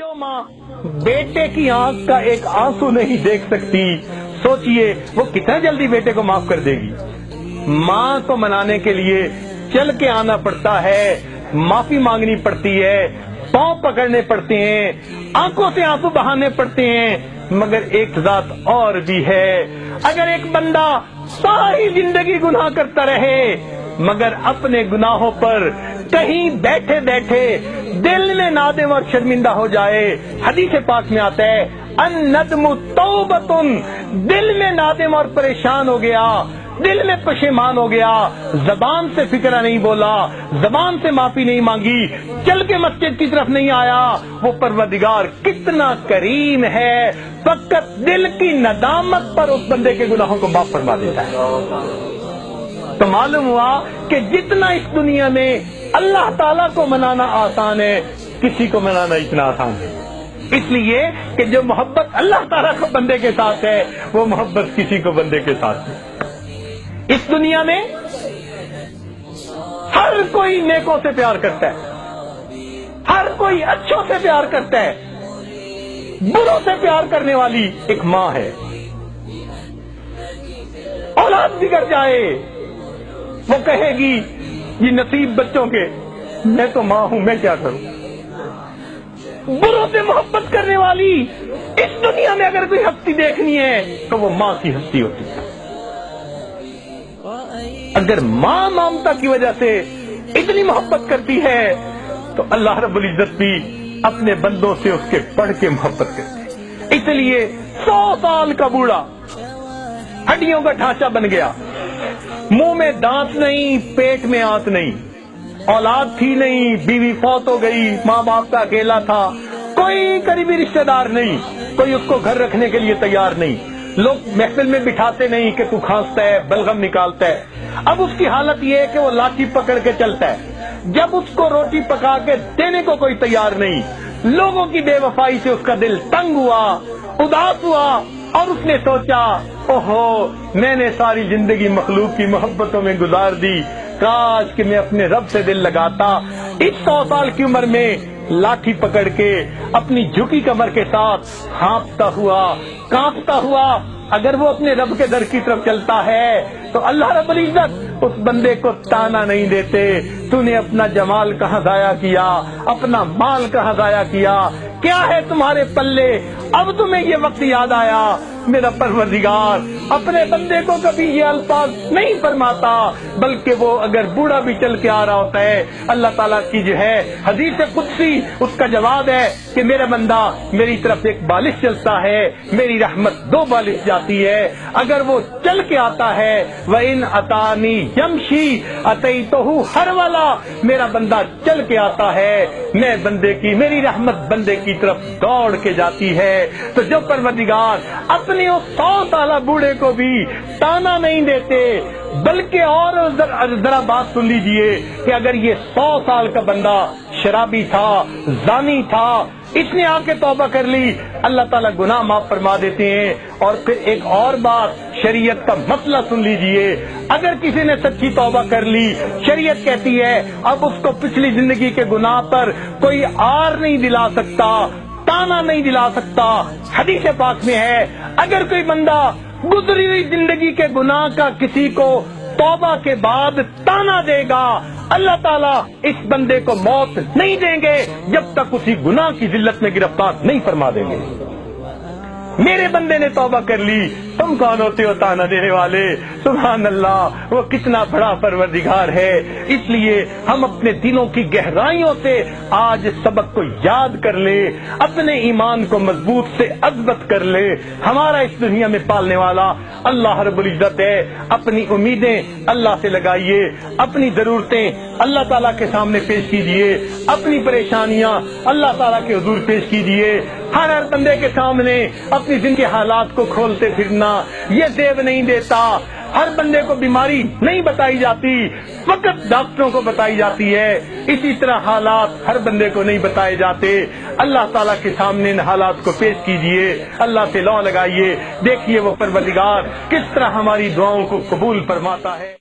جو ماں بیٹے کی آنکھ کا ایک آنسو نہیں دیکھ سکتی، سوچئے وہ کتنا جلدی بیٹے کو معاف کر دے گی۔ ماں کو منانے کے لیے چل کے آنا پڑتا ہے، معافی مانگنی پڑتی ہے، پاؤں پکڑنے پڑتے ہیں، آنکھوں سے آنسو بہانے پڑتے ہیں۔ مگر ایک ذات اور بھی ہے، اگر ایک بندہ ساری زندگی گناہ کرتا رہے مگر اپنے گناہوں پر کہیں بیٹھے بیٹھے دل میں نادم اور شرمندہ ہو جائے، حدیث پاک میں آتا ہے الندم توبۃ، دل میں نادم اور پریشان ہو گیا، دل میں پشیمان ہو گیا، زبان سے فکرہ نہیں بولا، زبان سے معافی نہیں مانگی، چل کے مسجد کی طرف نہیں آیا، وہ پروردگار کتنا کریم ہے، فقط دل کی ندامت پر اس بندے کے گناہوں کو معاف فرما دیتا ہے۔ تو معلوم ہوا کہ جتنا اس دنیا میں اللہ تعالیٰ کو منانا آسان ہے، کسی کو منانا اتنا آسان ہے۔ اس لیے کہ جو محبت اللہ تعالیٰ کو بندے کے ساتھ ہے وہ محبت کسی کو بندے کے ساتھ ہے۔ اس دنیا میں ہر کوئی نیکوں سے پیار کرتا ہے، ہر کوئی اچھوں سے پیار کرتا ہے، بروں سے پیار کرنے والی ایک ماں ہے۔ اولاد بگڑ جائے وہ کہے گی یہ نصیب بچوں کے، میں تو ماں ہوں، میں کیا کروں۔ بروں سے محبت کرنے والی اس دنیا میں اگر کوئی ہستی دیکھنی ہے تو وہ ماں کی ہستی ہوتی ہے۔ اگر ماں ممتا کی وجہ سے اتنی محبت کرتی ہے تو اللہ رب العزت بھی اپنے بندوں سے اس کے بڑھ کے محبت کرتے ہیں۔ اس لیے 100 سال کا بوڑھا ہڈیوں کا ڈھانچہ بن گیا، منہ میں دانت نہیں، پیٹ میں آنت نہیں، اولاد تھی نہیں، بیوی فوت ہو گئی، ماں باپ کا اکیلا تھا، کوئی قریبی رشتہ دار نہیں، کوئی اس کو گھر رکھنے کے لیے تیار نہیں، لوگ محفل میں بٹھاتے نہیں کہ تو کھانستا ہے، بلغم نکالتا ہے۔ اب اس کی حالت یہ ہے کہ وہ لاٹھی پکڑ کے چلتا ہے، جب اس کو روٹی پکا کے دینے کو کوئی تیار نہیں، لوگوں کی بے وفائی سے اس کا دل تنگ ہوا، اداس ہوا، اور اس نے سوچا اوہو میں نے ساری زندگی مخلوق کی محبتوں میں گزار دی، کاش کہ میں اپنے رب سے دل لگاتا۔ اس 100 سال کی عمر میں لاٹھی پکڑ کے اپنی جھکی کمر کے ساتھ ہانپتا ہوا، کانپتا ہوا اگر وہ اپنے رب کے در کی طرف چلتا ہے تو اللہ رب العزت اس بندے کو تانا نہیں دیتے، تو نے اپنا جمال کہاں ضائع کیا، اپنا مال کہاں ضائع کیا، کیا ہے تمہارے پلے، اب تمہیں یہ وقت یاد آیا۔ میرا پروردگار اپنے بندے کو کبھی یہ الفاظ نہیں فرماتا، بلکہ وہ اگر بوڑھا بھی چل کے آ رہا ہوتا ہے، اللہ تعالیٰ کی جو ہے حدیث قدسی اس کا جواب ہے کہ میرا بندہ میری طرف ایک بالش چلتا ہے، میری رحمت 2 بالش جاتی ہے۔ اگر وہ چل کے آتا ہے وَإِنْ أَتَانِي يَمْشِي أَتَيْتُهُ هَرْوَلًا، میرا بندہ چل کے آتا ہے، میں بندے کی، میری رحمت بندے کی طرف دوڑ کے جاتی ہے۔ تو جو پروردگار اپنے اس 100 سالہ بوڑھے کو بھی تانا نہیں دیتے، بلکہ اور ذرا بات سن لیجئے کہ اگر یہ 100 سال کا بندہ شرابی تھا، زانی تھا، اس نے آ کے توبہ کر لی، اللہ تعالیٰ گناہ معاف فرما دیتے ہیں۔ اور پھر ایک اور بات، شریعت کا مسئلہ سن لیجئے، اگر کسی نے سچی توبہ کر لی، شریعت کہتی ہے اب اس کو پچھلی زندگی کے گناہ پر کوئی آر نہیں دلا سکتا، تانا نہیں دلا سکتا۔ حدیث پاک میں ہے اگر کوئی بندہ گزری ہوئی زندگی کے گناہ کا کسی کو توبہ کے بعد تانا دے گا، اللہ تعالیٰ اس بندے کو موت نہیں دیں گے جب تک اسی گناہ کی ذلت میں گرفتار نہیں فرما دیں گے۔ میرے بندے نے توبہ کر لی، تم کون ہوتے ہو تانا دینے والے؟ سبحان اللہ، وہ کتنا بڑا پروردگار ہے۔ اس لیے ہم اپنے دلوں کی گہرائیوں سے آج سبق کو یاد کر لے، اپنے ایمان کو مضبوط سے اثبت کر لے۔ ہمارا اس دنیا میں پالنے والا اللہ رب العزت ہے۔ اپنی امیدیں اللہ سے لگائیے، اپنی ضرورتیں اللہ تعالیٰ کے سامنے پیش کیجئے، اپنی پریشانیاں اللہ تعالیٰ کے حضور پیش کیجئے۔ ہر بندے کے سامنے اپنی زندگی کے حالات کو کھولتے پھرنا یہ زیب نہیں دیتا۔ ہر بندے کو بیماری نہیں بتائی جاتی، فقط ڈاکٹروں کو بتائی جاتی ہے۔ اسی طرح حالات ہر بندے کو نہیں بتائے جاتے۔ اللہ تعالیٰ کے سامنے ان حالات کو پیش کیجئے، اللہ سے لو لگائیے، دیکھیے وہ پروردگار کس طرح ہماری دعاؤں کو قبول فرماتا ہے۔